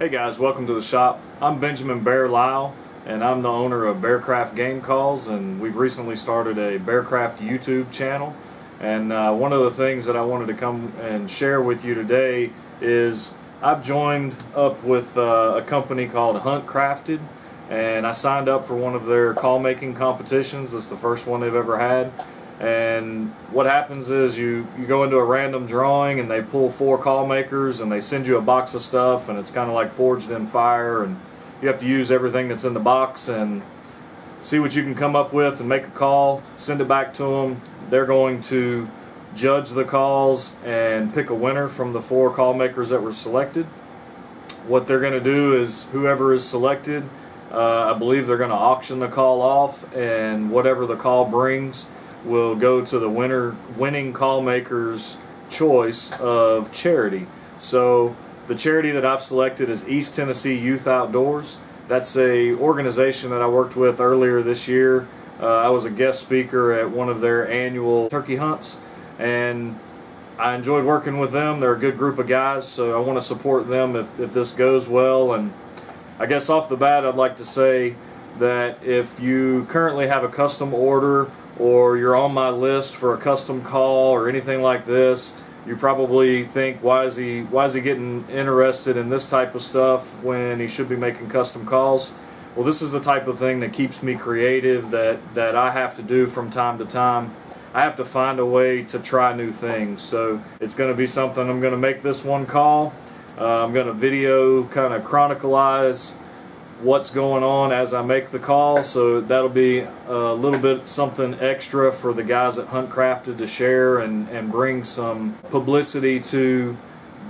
Hey guys, welcome to the shop. I'm Benjamin Bear Lyle, and I'm the owner of BearKraft Game Calls, and we've recently started a BearKraft YouTube channel. And one of the things that I wanted to come and share with you today is I've joined up with a company called Huntcrafted, and I signed up for one of their call making competitions. It's the first one they've ever had. And what happens is you go into a random drawing and they pull 4 call makers and they send you a box of stuff, and it's kind of like Forged in Fire, and you have to use everything that's in the box and see what you can come up with and make a call, send it back to them. They're going to judge the calls and pick a winner from the 4 call makers that were selected. What they're going to do is whoever is selected, I believe they're going to auction the call off, and whatever the call brings will go to the winning call maker's choice of charity. So the charity that I've selected is East Tennessee Youth Outdoors. That's a organization that I worked with earlier this year. I was a guest speaker at one of their annual turkey hunts, and I enjoyed working with them. They're a good group of guys, so I want to support them if this goes well. And I guess off the bat, I'd like to say that if you currently have a custom order or you're on my list for a custom call or anything like this, you probably think, why is he getting interested in this type of stuff when he should be making custom calls? Well, this is the type of thing that keeps me creative, that I have to do from time to time. I have to find a way to try new things. So it's going to be something. I'm going to make this one call. I'm going to video, kind of chronicleize what's going on as I make the call, so that'll be a little bit something extra for the guys at Huntcrafted to share and bring some publicity to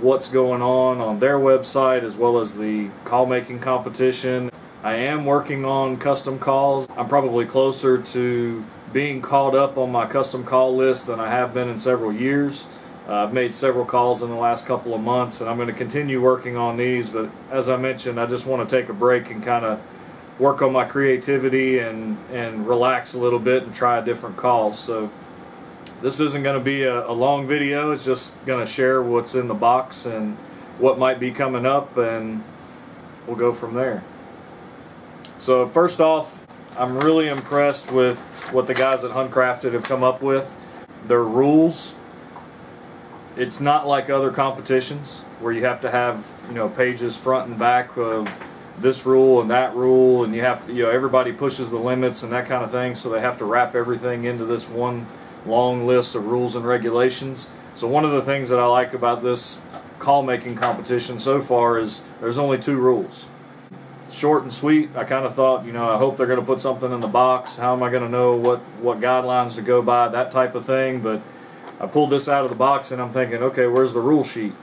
what's going on their website, as well as the call making competition. I am working on custom calls. I'm probably closer to being caught up on my custom call list than I have been in several years. I've made several calls in the last couple of months, and I'm going to continue working on these, but as I mentioned, I just want to take a break and kind of work on my creativity and relax a little bit and try different calls. So this isn't going to be a long video. It's just going to share what's in the box and what might be coming up, and we'll go from there. So first off, I'm really impressed with what the guys at Huntcrafted have come up with. Their rules, it's not like other competitions where you have to have, pages front and back of this rule and that rule, and you have, everybody pushes the limits and that kind of thing, so they have to wrap everything into this one long list of rules and regulations. So one of the things that I like about this call making competition so far is there's only 2 rules. Short and sweet. I kind of thought, I hope they're going to put something in the box. How am I going to know what guidelines to go by, that type of thing. But I pulled this out of the box and I'm thinking, okay, where's the rule sheet?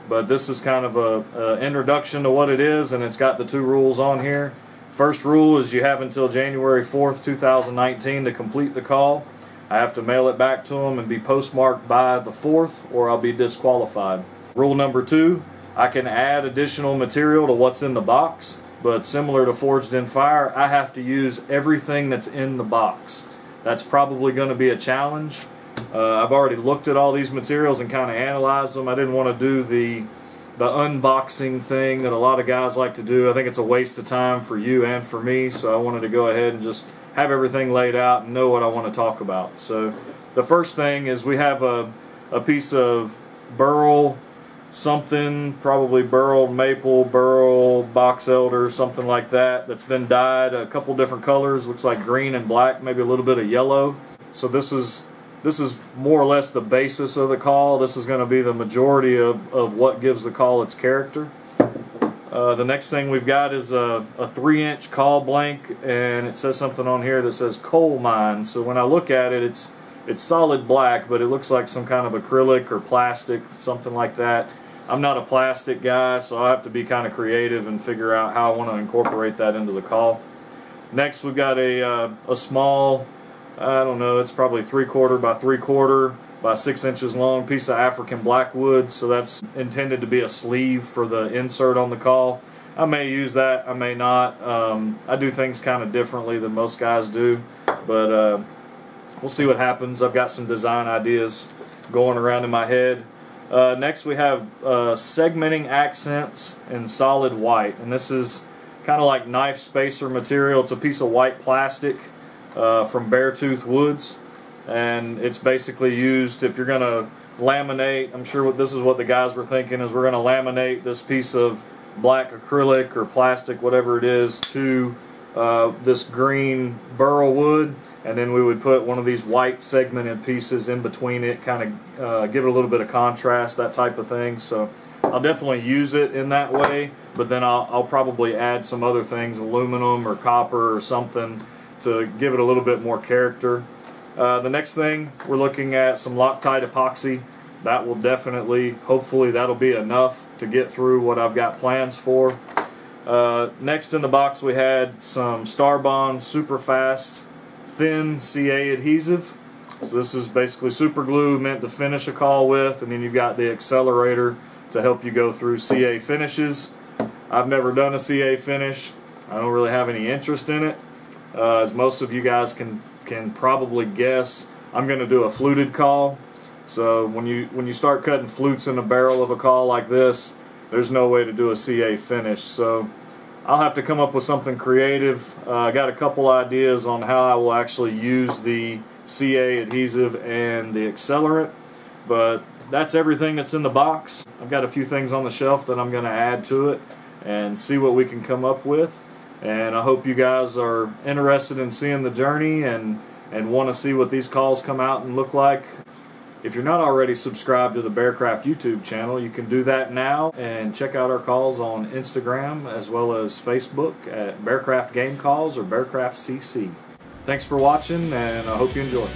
But this is kind of a introduction to what it is, and it's got the 2 rules on here. First rule is you have until January 4th, 2019 to complete the call. I have to mail it back to them and be postmarked by the 4th, or I'll be disqualified. Rule number 2, I can add additional material to what's in the box, but similar to Forged in Fire, I have to use everything that's in the box. That's probably going to be a challenge. I've already looked at all these materials and kind of analyzed them. I didn't want to do the unboxing thing that a lot of guys like to do. I think it's a waste of time for you and for me, so I wanted to go ahead and just have everything laid out and know what I want to talk about. So the first thing is we have a piece of burl something, probably burl maple, burl box elder, something like that, that's been dyed a couple different colors. Looks like green and black, maybe a little bit of yellow. So this is more or less the basis of the call. This is going to be the majority of what gives the call its character. The next thing we've got is a 3-inch call blank, and it says something on here that says coal mine. So when I look at it, it's solid black, but it looks like some kind of acrylic or plastic, something like that. I'm not a plastic guy, so I have to be kind of creative and figure out how I want to incorporate that into the call. Next, we've got a small, I don't know, it's probably 3/4 by 3/4 by 6 inches long piece of African blackwood. So that's intended to be a sleeve for the insert on the call. I may use that, I may not. I do things kind of differently than most guys do, but we'll see what happens. I've got some design ideas going around in my head. Next we have segmenting accents in solid white, and this is kind of like knife spacer material. It's a piece of white plastic from Beartooth Woods, and it's basically used if you're going to laminate. I'm sure this is what the guys were thinking, is we're going to laminate this piece of black acrylic or plastic, whatever it is, to this green burl wood, and then we would put one of these white segmented pieces in between it, kind of give it a little bit of contrast, that type of thing. So I'll definitely use it in that way, but then I'll probably add some other things, aluminum or copper or something, to give it a little bit more character. The next thing, we're looking at some Loctite epoxy. That will definitely, hopefully that'll be enough to get through what I've got plans for. Next in the box we had some Starbond super fast thin CA adhesive. So this is basically super glue meant to finish a call with, and then you've got the accelerator to help you go through CA finishes. I've never done a CA finish. I don't really have any interest in it. As most of you guys can probably guess, I'm going to do a fluted call. So when you start cutting flutes in the barrel of a call like this, there's no way to do a CA finish. So I'll have to come up with something creative. I got a couple ideas on how I will actually use the CA adhesive and the accelerant, but that's everything that's in the box. I've got a few things on the shelf that I'm going to add to it and see what we can come up with. And I hope you guys are interested in seeing the journey and want to see what these calls come out and look like. If you're not already subscribed to the BearKraft YouTube channel, you can do that now, and check out our calls on Instagram as well as Facebook at BearKraft Game Calls or BearKraft CC. Thanks for watching, and I hope you enjoy.